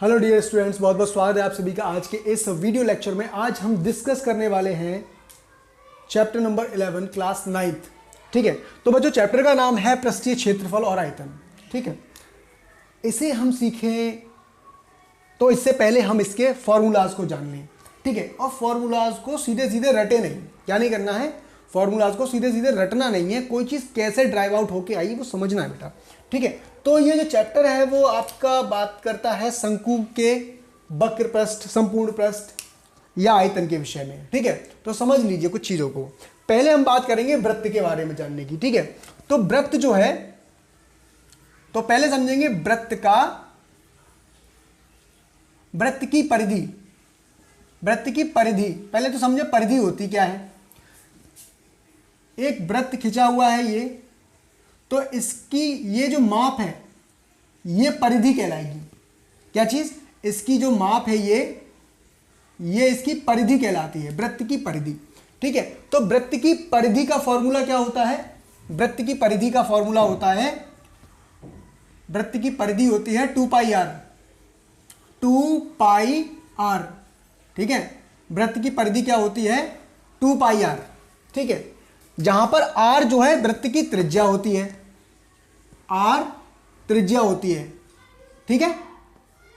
Hello dear students, बहुत बहुत स्वागत है आप सभी का आज के इस वीडियो लेक्चर में। आज हम डिस्कस करने वाले हैं चैप्टर नंबर 11 क्लास 9th। ठीक है, तो बच्चों चैप्टर का नाम है पृष्ठीय क्षेत्रफल और आयतन। ठीक है, इसे हम सीखें तो इससे पहले हम इसके फॉर्मूलाज को जान लें। ठीक है, और फॉर्मूलाज को सीधे सीधे रटे नहीं। क्या नहीं करना है? फॉर्मूलाज को सीधे सीधे रटना नहीं है, कोई चीज़ कैसे ड्राइव आउट होके आई वो समझना है बेटा। ठीक है, तो ये जो चैप्टर है वो आपका बात करता है शंकु के वक्र पृष्ठ, संपूर्ण पृष्ठ या आयतन के विषय में। ठीक है, तो समझ लीजिए कुछ चीज़ों को। पहले हम बात करेंगे वृत्त के बारे में जानने की। ठीक है, तो वृत्त जो है, तो पहले समझेंगे वृत्त की परिधि। वृत्त की परिधि पहले तो समझे, परिधि होती क्या है। एक वृत्त खिंचा हुआ है ये, तो इसकी ये जो माप है ये परिधि कहलाएगी। क्या चीज? इसकी जो माप है ये इसकी परिधि कहलाती है, वृत्त की परिधि। ठीक है, तो वृत्त की परिधि का फॉर्मूला क्या होता है? वृत्त की परिधि का फॉर्मूला होता है, वृत्त की परिधि होती है 2 पाई r। 2 पाई r। ठीक है, वृत्त की परिधि क्या होती है? 2 पाई r। ठीक है, जहां पर r जो है वृत्त की त्रिज्या होती है, r त्रिज्या होती है। ठीक है,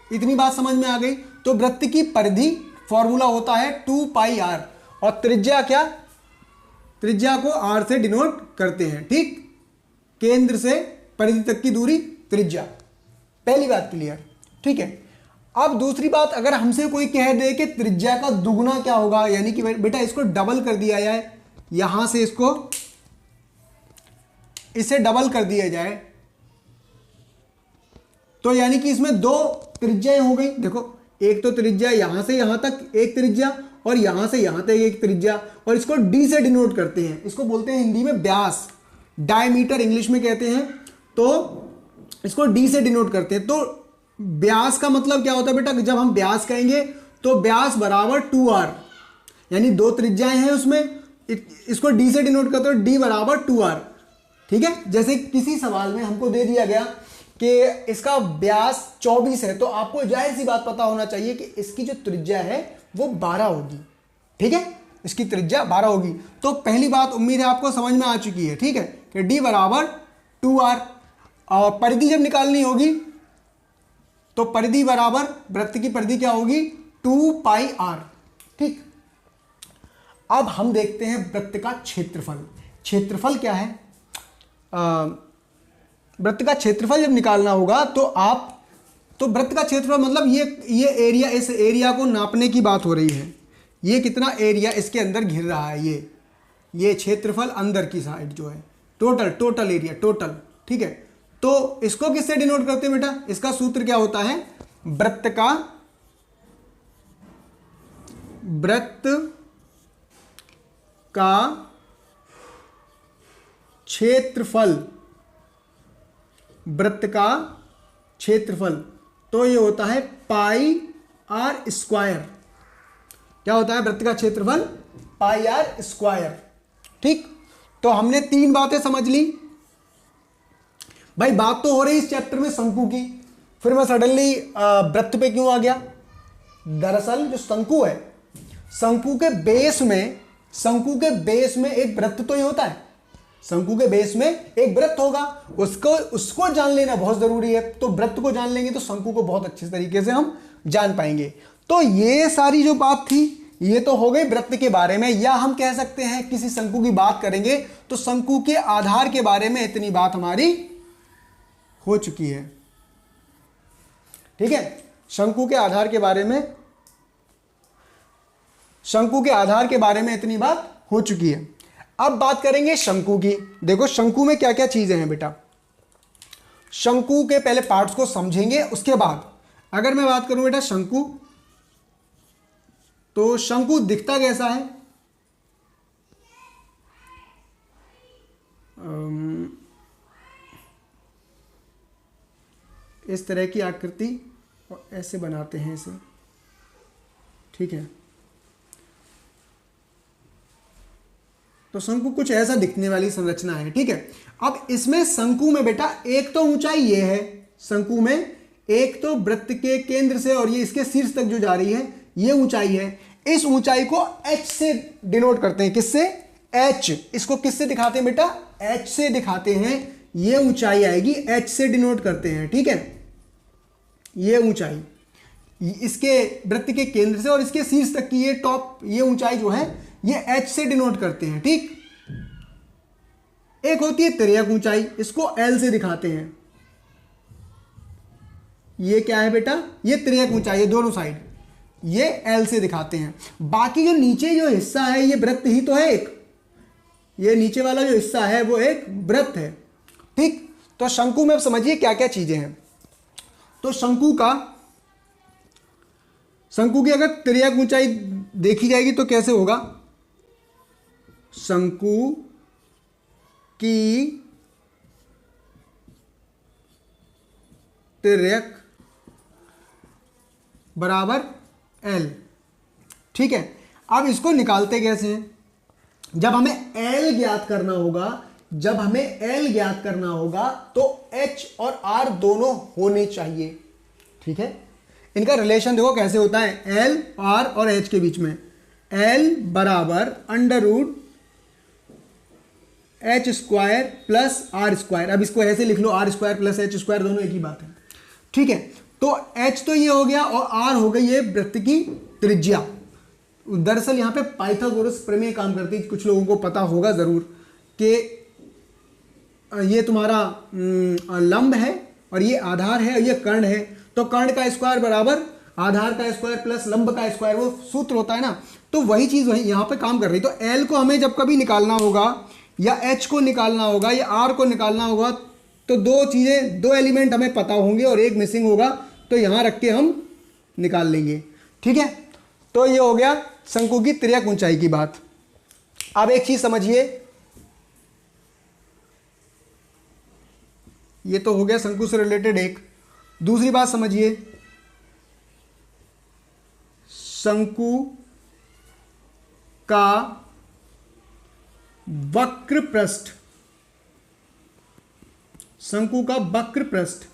इतनी बात समझ में आ गई। तो वृत्त की परिधि फॉर्मूला होता है 2 पाई r, और त्रिज्या क्या? त्रिज्या को r से डिनोट करते हैं। ठीक, केंद्र से परिधि तक की दूरी त्रिज्या। पहली बात क्लियर। ठीक है, अब दूसरी बात, अगर हमसे कोई कह दे कि त्रिज्या का दुगुना क्या होगा, यानी कि बेटा इसको डबल कर दिया जाए, यहां से इसे डबल कर दिया जाए, तो यानी कि इसमें 2 त्रिज्याएं हो गई। देखो, एक तो त्रिज्या यहां से यहां तक एक त्रिज्या, और यहां से यहां तक एक त्रिज्या, और इसको डी से डिनोट करते हैं। इसको बोलते हैं हिंदी में व्यास, डायमीटर इंग्लिश में कहते हैं, तो इसको डी से डिनोट करते हैं। तो व्यास का मतलब क्या होता है बेटा? जब हम व्यास कहेंगे तो व्यास बराबर 2r, यानी 2 त्रिज्याएं हैं उसमें, इसको डी से डिनोट करते हो, डी बराबर 2r। ठीक है, जैसे किसी सवाल में हमको दे दिया गया कि इसका व्यास 24 है, तो आपको जाहिर सी बात पता होना चाहिए कि इसकी जो त्रिज्या है वो 12 होगी। ठीक है, इसकी त्रिज्या 12 होगी। तो पहली बात उम्मीद है आपको समझ में आ चुकी है। ठीक है, कि डी बराबर 2r, और परिधि जब निकालनी होगी तो परिधि बराबर, वृत्त की परिधि क्या होगी? 2 पाई r। ठीक, अब हम देखते हैं वृत्त का क्षेत्रफल। क्षेत्रफल क्या है? वृत्त का क्षेत्रफल जब निकालना होगा तो वृत्त का क्षेत्रफल मतलब ये एरिया, इस एरिया को नापने की बात हो रही है। ये कितना एरिया इसके अंदर घिर रहा है, ये क्षेत्रफल अंदर की साइड जो है, टोटल एरिया, टोटल। ठीक है, तो इसको किससे डिनोट करते हैं बेटा? इसका सूत्र क्या होता है? वृत्त का क्षेत्रफल, वृत्त का क्षेत्रफल, तो ये होता है पाई r स्क्वायर। क्या होता है वृत्त का क्षेत्रफल? पाई r स्क्वायर। ठीक, तो हमने 3 बातें समझ ली भाई। बात तो हो रही इस चैप्टर में शंकु की, फिर मैं सडनली वृत्त पे क्यों आ गया? दरअसल जो शंकु है, शंकु के बेस में एक वृत्त तो ही होता है। शंकु के बेस में एक वृत्त होगा, उसको जान लेना बहुत जरूरी है। तो वृत्त को जान लेंगे तो शंकु को बहुत अच्छे तरीके से हम जान पाएंगे। तो ये सारी जो बात थी ये तो हो गई वृत्त के बारे में, या हम कह सकते हैं किसी शंकु की बात करेंगे तो शंकु के आधार के बारे में इतनी बात हमारी हो चुकी है। ठीक है, शंकु के आधार के बारे में इतनी बात हो चुकी है। अब बात करेंगे शंकु की। देखो शंकु में क्या क्या चीजें हैं बेटा। शंकु के पहले पार्ट्स को समझेंगे, उसके बाद अगर मैं बात करूं बेटा शंकु, तो शंकु दिखता कैसा है? इस तरह की आकृति, और ऐसे बनाते हैं इसे। ठीक है, तो शंकु कुछ ऐसा दिखने वाली संरचना है। ठीक है, अब इसमें शंकु में बेटा एक तो ऊंचाई ये है, शंकु में एक तो वृत्त के केंद्र से और ये इसके शीर्ष तक जो जा रही है ये ऊंचाई है, इस ऊंचाई को h से डिनोट करते हैं। किससे? h। इसको किससे दिखाते हैं बेटा? h से दिखाते हैं। ये ऊंचाई आएगी h से डिनोट करते हैं, ठीक है। ये ऊंचाई इसके वृत्त के केंद्र से और इसके शीर्ष तक की ये टॉप, ये ऊंचाई जो है ये h से डिनोट करते हैं, ठीक। एक होती है तिर्यक ऊंचाई, इसको l से दिखाते हैं। ये क्या है बेटा? ये तिर्यक ऊंचाई है, दोनों साइड ये L से दिखाते हैं। बाकी जो नीचे जो हिस्सा है ये वृत्त ही तो है एक, ये नीचे वाला जो हिस्सा है वो एक वृत्त है, ठीक। तो शंकु में अब समझिए क्या क्या चीजें हैं। तो शंकु की अगर तिर्यक ऊंचाई देखी जाएगी तो कैसे होगा? शंकु की तिर्यक बराबर L, ठीक है। अब इसको निकालते कैसे हैं? जब हमें L ज्ञात करना होगा तो H और R दोनों होने चाहिए, ठीक है। इनका रिलेशन देखो कैसे होता है, L, R और H के बीच में। L बराबर under root H square plus R square. अब इसको ऐसे लिख लो, R square plus H square दोनों एक ही बात है, ठीक है। तो H तो ये हो गया और R हो गई ये वृत्त की त्रिज्या। दरअसल यहां पे पाइथागोरस प्रमेय काम करती है, कुछ लोगों को पता होगा जरूर कि ये तुम्हारा लंब है और ये आधार है और ये कर्ण है, तो कर्ण का स्क्वायर बराबर आधार का स्क्वायर प्लस लंब का स्क्वायर, वो सूत्र होता है ना। तो वही चीज वही यहां पे काम कर रही। तो L को हमें जब कभी निकालना होगा या H को निकालना होगा या R को निकालना होगा तो दो एलिमेंट हमें पता होंगे और एक मिसिंग होगा, तो यहां रख के हम निकाल लेंगे, ठीक है। तो ये हो गया शंकु की तिर्यक ऊंचाई की बात। अब एक चीज समझिए, ये तो हो गया शंकु से रिलेटेड एक। दूसरी बात समझिए, शंकु का वक्र पृष्ठ, शंकु का वक्र पृष्ठ।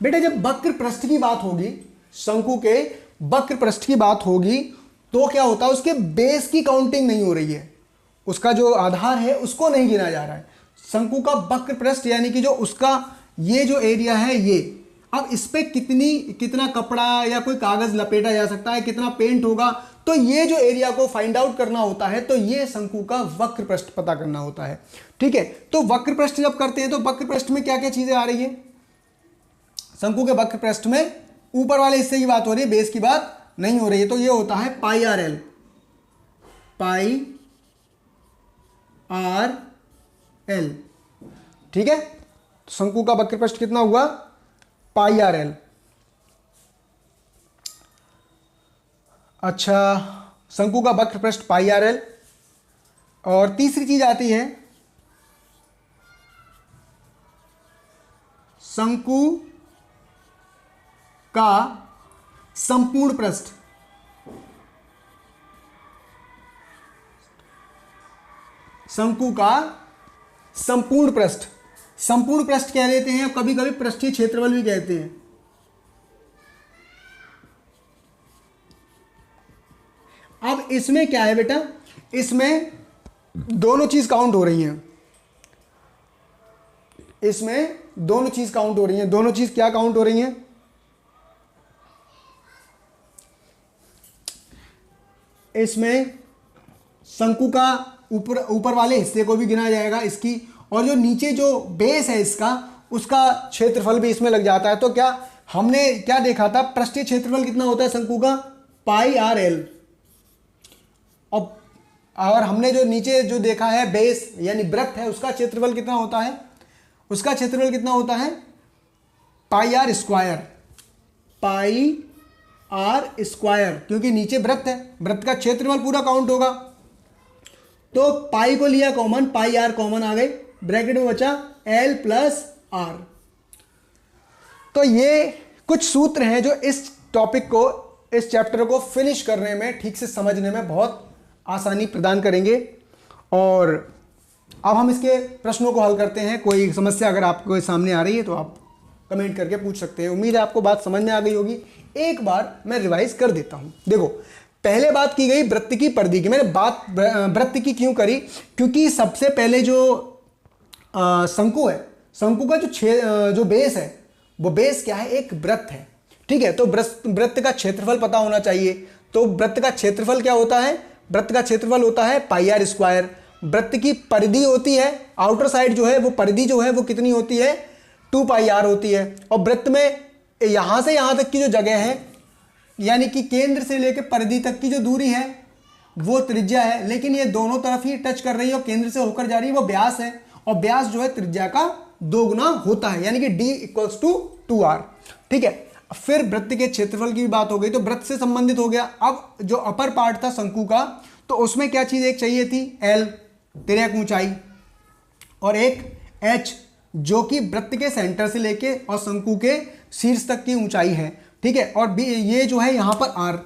बेटा जब वक्र पृष्ठ की बात होगी, शंकु के वक्र पृष्ठ की बात होगी, तो क्या होता है, उसके बेस की काउंटिंग नहीं हो रही है, उसका जो आधार है उसको नहीं गिना जा रहा है। शंकु का वक्र पृष्ठ यानी कि जो उसका ये जो एरिया है ये, अब इस पे कितना कपड़ा या कोई कागज लपेटा जा सकता है, कितना पेंट होगा, तो ये जो एरिया को फाइंड आउट करना होता है, तो ये शंकु का वक्र पृष्ठ पता करना होता है, ठीक है। तो वक्र पृष्ठ जब करते हैं तो वक्र पृष्ठ में क्या क्या चीजें आ रही है? शंकु के वक्र पृष्ठ में ऊपर वाले हिस्से की बात हो रही है, बेस की बात नहीं हो रही है। तो ये होता है पाई आर एल, पाई आर एल, ठीक है। तो शंकु का वक्र पृष्ठ कितना हुआ? पाई आर एल। अच्छा, शंकु का वक्र पृष्ठ पाई आर एल। और तीसरी चीज आती है शंकु का संपूर्ण पृष्ठ। शंकु का संपूर्ण पृष्ठ, संपूर्ण पृष्ठ कह देते हैं, कभी कभी पृष्ठीय क्षेत्रफल भी कहते हैं। अब इसमें क्या है बेटा, इसमें दोनों चीज काउंट हो रही हैं, इसमें दोनों चीज काउंट हो रही हैं। दोनों चीज क्या काउंट हो रही हैं? इसमें शंकु का ऊपर वाले हिस्से को भी गिना जाएगा इसकी, और जो नीचे जो बेस है इसका, उसका क्षेत्रफल भी इसमें लग जाता है। तो क्या हमने क्या देखा था, पृष्ठीय क्षेत्रफल कितना होता है शंकु का? पाई आर एल। और हमने जो नीचे जो देखा है बेस यानी वृत्त है, उसका क्षेत्रफल कितना होता है? उसका क्षेत्रफल कितना होता है? Pi r square, pi r square, क्योंकि नीचे वृत्त है, वृत्त का क्षेत्रफल पूरा काउंट होगा। तो पाई को लिया कॉमन, पाई आर कॉमन आ गए, ब्रैकेट में बचा एल प्लस आर। तो ये कुछ सूत्र हैं जो इस टॉपिक को, इस चैप्टर को फिनिश करने में, ठीक से समझने में बहुत आसानी प्रदान करेंगे। और अब हम इसके प्रश्नों को हल करते हैं। कोई समस्या अगर आपको सामने आ रही है तो आप कमेंट करके पूछ सकते हैं। उम्मीद है आपको बात समझ में आ गई होगी। एक बार मैं रिवाइज कर देता हूं। देखो, पहले बात की गई वृत्त की परिधि की। मैंने बात वृत्त की क्यों करी? क्योंकि सबसे पहले जो शंकु है, शंकु का जो बेस है, वो बेस क्या है? एक वृत्त है। ठीक है, तो वृत्त का क्षेत्रफल पता होना चाहिए। तो वृत्त का क्षेत्रफल क्या होता है? वृत्त का क्षेत्रफल होता है पाई आर स्क्वायर। वृत्त की परिधि होती है, आउटर साइड जो है वो परिधि जो है वो कितनी होती है? 2 पाई आर होती है। और वृत्त में यहां से यहां तक की जो जगह है, यानी कि केंद्र से लेकर परिधि तक की जो दूरी है वो त्रिज्या है, लेकिन ये दोनों तरफ ही टच कर रही है और केंद्र से होकर जा रही है, वो व्यास है। और व्यास जो है त्रिज्या का 2 गुना होता है, यानी कि d = 2r। ठीक है, फिर वृत्त के क्षेत्रफल की भी बात हो गई, तो वृत्त से संबंधित हो गया। अब जो अपर पार्ट था शंकु का, तो उसमें क्या चीज एक चाहिए थी? l, तिर्यक ऊंचाई, और एक h जो कि वृत्त के सेंटर से लेके और शंकु के शीर्ष तक की ऊंचाई है। ठीक है, और ये जो है यहां पर r।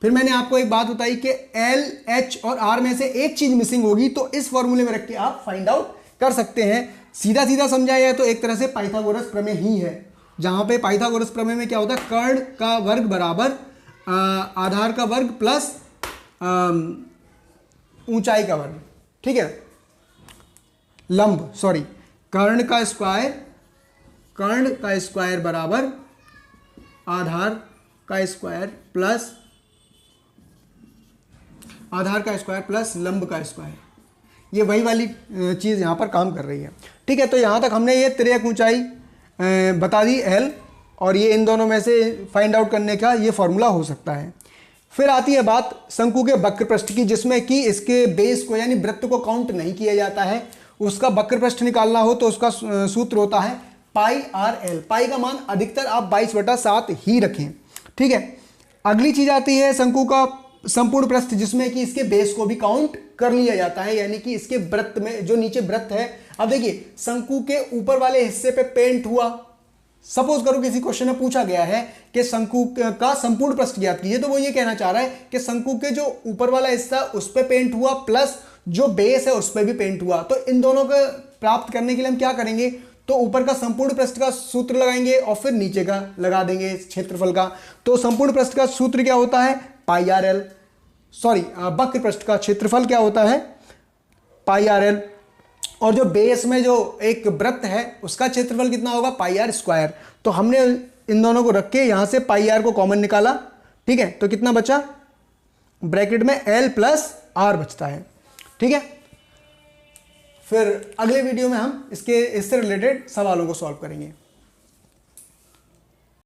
फिर मैंने आपको एक बात बताई कि L, H और R में से एक चीज मिसिंग होगी, तो इस फॉर्मूले में रख के आप फाइंड आउट कर सकते हैं। सीधा सीधा समझाया जाए तो एक तरह से पाइथागोरस प्रमेय ही है, जहां पे पाइथागोरस प्रमेय में क्या होता है? कर्ण का वर्ग बराबर आधार का वर्ग प्लस ऊंचाई का वर्ग। ठीक है, लंब, सॉरी, कर्ण का स्क्वायर बराबर आधार का स्क्वायर प्लस लंब का स्क्वायर। ये वही वाली चीज़ यहाँ पर काम कर रही है। ठीक है, तो यहाँ तक हमने ये तिर्यक ऊंचाई बता दी L, और ये इन दोनों में से फाइंड आउट करने का ये फॉर्मूला हो सकता है। फिर आती है बात शंकु के वक्र पृष्ठ की, जिसमें कि इसके बेस को यानी वृत्त को काउंट नहीं किया जाता है। उसका वक्र पृष्ठ निकालना हो तो उसका सूत्र होता है पाई आर एल। पाई का मान अधिकतर आप 22/7 ही रखें। ठीक है, अगली चीज आती है शंकु का संपूर्ण पृष्ठ, जिसमें कि इसके बेस को भी काउंट कर लिया जाता है, यानी कि इसके वृत्त में जो नीचे वृत्त है। अब देखिए, शंकु के ऊपर वाले हिस्से पे पेंट हुआ। सपोज करो किसी क्वेश्चन में पूछा गया है कि शंकु का संपूर्ण पृष्ठ ज्ञात कीजिए, तो वो ये कहना चाह रहा है कि शंकु के जो ऊपर वाला हिस्सा उस पर पेंट हुआ प्लस जो बेस है उस पर भी पेंट हुआ। तो इन दोनों को प्राप्त करने के लिए हम क्या करेंगे? तो ऊपर का संपूर्ण पृष्ठ का सूत्र लगाएंगे और फिर नीचे का लगा देंगे क्षेत्रफल का। तो संपूर्ण पृष्ठ का सूत्र क्या होता है? Pi R L. सॉरी, वक्र पृष्ठ का क्षेत्रफल क्या होता है? Pi R L. और जो बेस में जो एक वृत्त है उसका क्षेत्रफल कितना होगा? पाई आर स्क्वायर। तो हमने इन दोनों को रख के यहां से पाई आर को कॉमन निकाला। ठीक है, तो कितना बचा? ब्रैकेट में L प्लस R बचता है। ठीक है, फिर अगले वीडियो में हम इससे रिलेटेड सवालों को सॉल्व करेंगे।